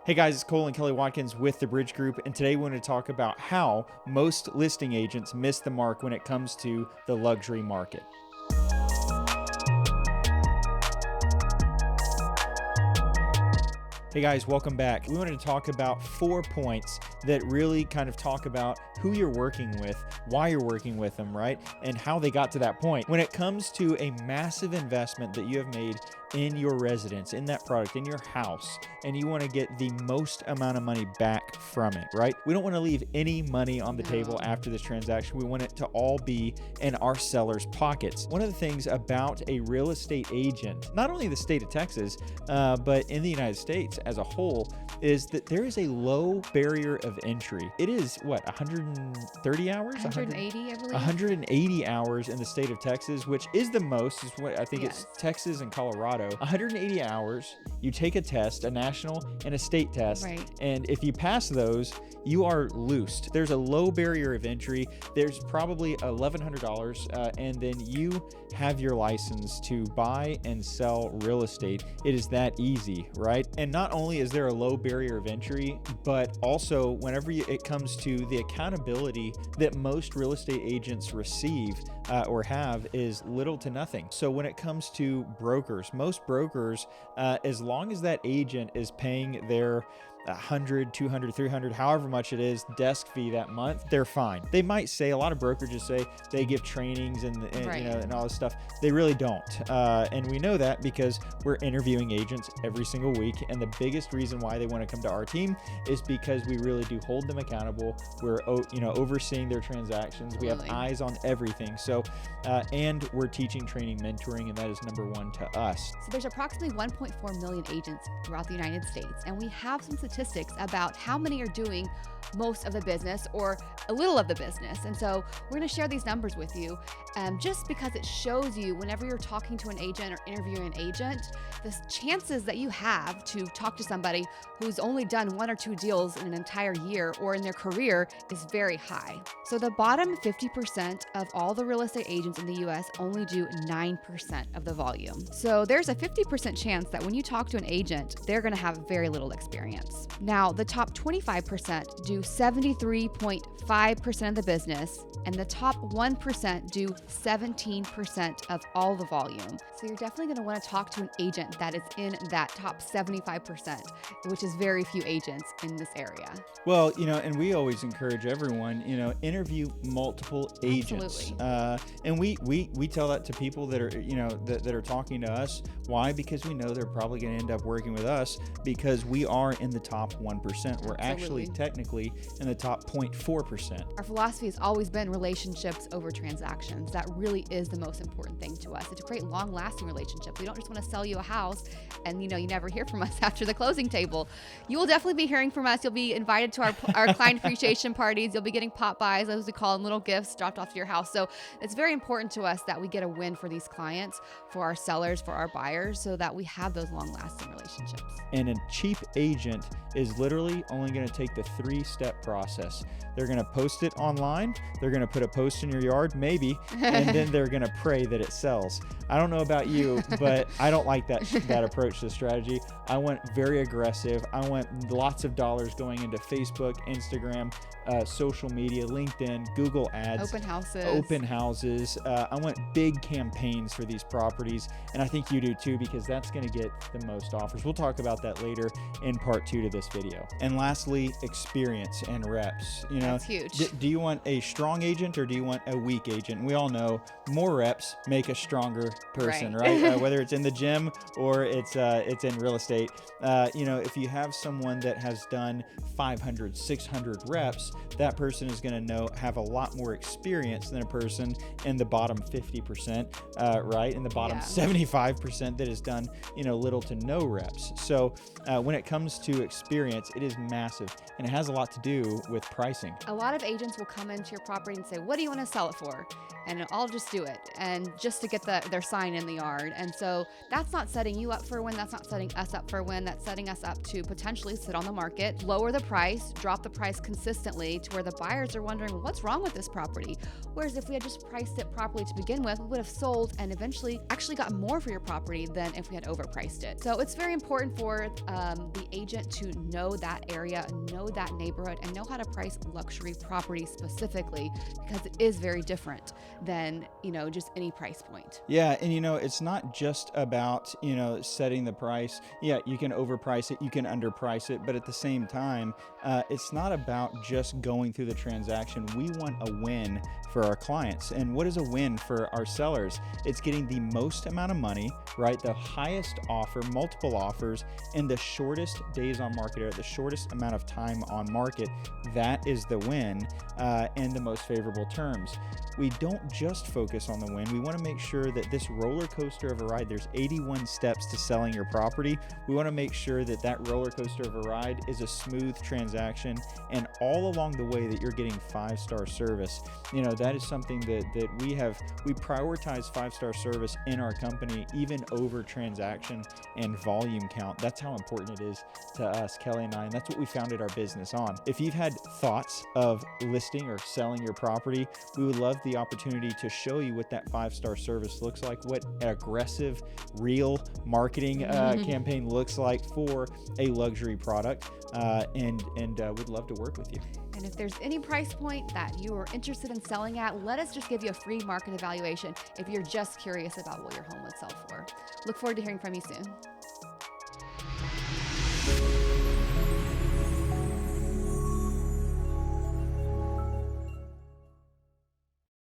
Hey guys, it's Cole and Kelly Watkins with The Bridge Group, and today we want to talk about how most listing agents miss the mark when it comes to the luxury market. Hey guys, welcome back. We wanted to talk about 4 points that really kind of talk about who you're working with, why you're working with them, right? And how they got to that point. When it comes to a massive investment that you have made in your residence, in that product, in your house, and you want to get the most amount of money back from it, right? We don't want to leave any money on the table after this transaction. We want it to all be in our sellers' pockets. One of the things about a real estate agent, not only the state of Texas, but in the United States as a whole, is that there is a low barrier of entry. It is what, 130 hours? 180, I believe. 180 hours in the state of Texas, which is the most, is what I think Yes. it's Texas and Colorado. 180 hours, you take a test, a national and a state test. Right. And if you pass those, you are loosed. There's a low barrier of entry. There's probably $1,100, and then you have your license to buy and sell real estate. It is that easy, right? And not only is there a low barrier of entry, but also whenever it comes to the accountability that most real estate agents receive or have is little to nothing. So when it comes to brokers, most brokers, as long as that agent is paying their 100, 200, 300, however much it is, desk fee that month, they're fine. They might say, a lot of brokerages say they give trainings and Right. you know, and all this stuff. They really don't. And we know that because we're interviewing agents every single week. And the biggest reason why they want to come to our team is because we really do hold them accountable. We're overseeing their transactions. We have Absolutely. eyes on everything. So, and we're teaching, training, mentoring, and that is number one to us. So there's approximately 1.4 million agents throughout the United States, and we have some statistics about how many are doing most of the business or a little of the business. And so we're going to share these numbers with you just because it shows you whenever you're talking to an agent or interviewing an agent, the chances that you have to talk to somebody who's only done 1 or 2 deals in an entire year or in their career is very high. So the bottom 50% of all the real estate agents in the US only do 9% of the volume. So there's a 50% chance that when you talk to an agent, they're going to have very little experience. Now, the top 25% do 73.5% of the business, and the top 1% do 17% of all the volume. So you're definitely going to want to talk to an agent that is in that top 75%, which is very few agents in this area. Well, and we always encourage everyone, interview multiple agents. Absolutely. And we tell that to people that are, that are talking to us. Why? Because we know they're probably going to end up working with us because we are in the top 1%. We're actually Absolutely. technically in the top 0.4%. Our philosophy has always been relationships over transactions. That really is the most important thing to us, is to create long-lasting relationships. We don't just want to sell you a house and you never hear from us after the closing table. You will definitely be hearing from us. You'll be invited to our client appreciation parties. You'll be getting pop buys, as we call them, little gifts dropped off to your house. So it's very important to us that we get a win for these clients, for our sellers, for our buyers, so that we have those long-lasting relationships. And a cheap agent is literally only going to take the 3-step process. They're going to post it online. They're going to put a post in your yard, maybe, and then they're going to pray that it sells. I don't know about you, but I don't like that approach to strategy. I want very aggressive. I want lots of dollars going into Facebook, Instagram, social media, LinkedIn, Google Ads. Open houses. I want big campaigns for these properties, and I think you do too, because that's going to get the most offers. We'll talk about that later in part 2 to this video. And lastly, experience and reps. That's huge. Do you want a strong agent or do you want a weak agent? We all know more reps make a stronger person, right? Whether it's in the gym or it's in real estate. If you have someone that has done 500, 600 reps, that person is going to have a lot more experience than a person in the bottom 50%, right? In the bottom 75% that has done, little to no reps. So when it comes to experience, it is massive, and it has a lot to do with pricing. A lot of agents will come into your property and say, what do you want to sell it for? and I'll just do it, and just to get their sign in the yard. And so that's not setting you up for a win. That's not setting us up for a win. That's setting us up to potentially sit on the market, lower the price, drop the price consistently to where the buyers are wondering, well, what's wrong with this property? Whereas if we had just priced it properly to begin with, we would have sold and eventually actually got more for your property than if we had overpriced it. So it's very important for the agent to know that area, know that neighborhood, and know how to price luxury property specifically, because it is very different than, just any price point. Yeah. And, it's not just about, setting the price. Yeah, you can overprice it, you can underprice it, but at the same time, it's not about just going through the transaction. We want a win for our clients. And what is a win for our sellers? It's getting the most amount of money, right? The highest offer, multiple offers, and the shortest days on market, or the shortest amount of time on market. That is the win, and the most favorable terms. We don't just focus on the win. We want to make sure that this roller coaster of a ride, there's 81 steps to selling your property. We want to make sure that that roller coaster of a ride is a smooth transaction, and all along the way that you're getting 5-star service. That is something that we prioritize 5-star service in our company, even over transaction and volume count. That's how important it is to us, Kelly and I, and that's what we founded our business on. If you've had thoughts of listing or selling your property, we would love the opportunity to show you what that 5-star service looks like, what an aggressive, real marketing campaign looks like for a luxury product, and we'd love to work with you. And if there's any price point that you are interested in selling at, let us just give you a free market evaluation if you're just curious about what your home would sell for. Look forward to hearing from you soon.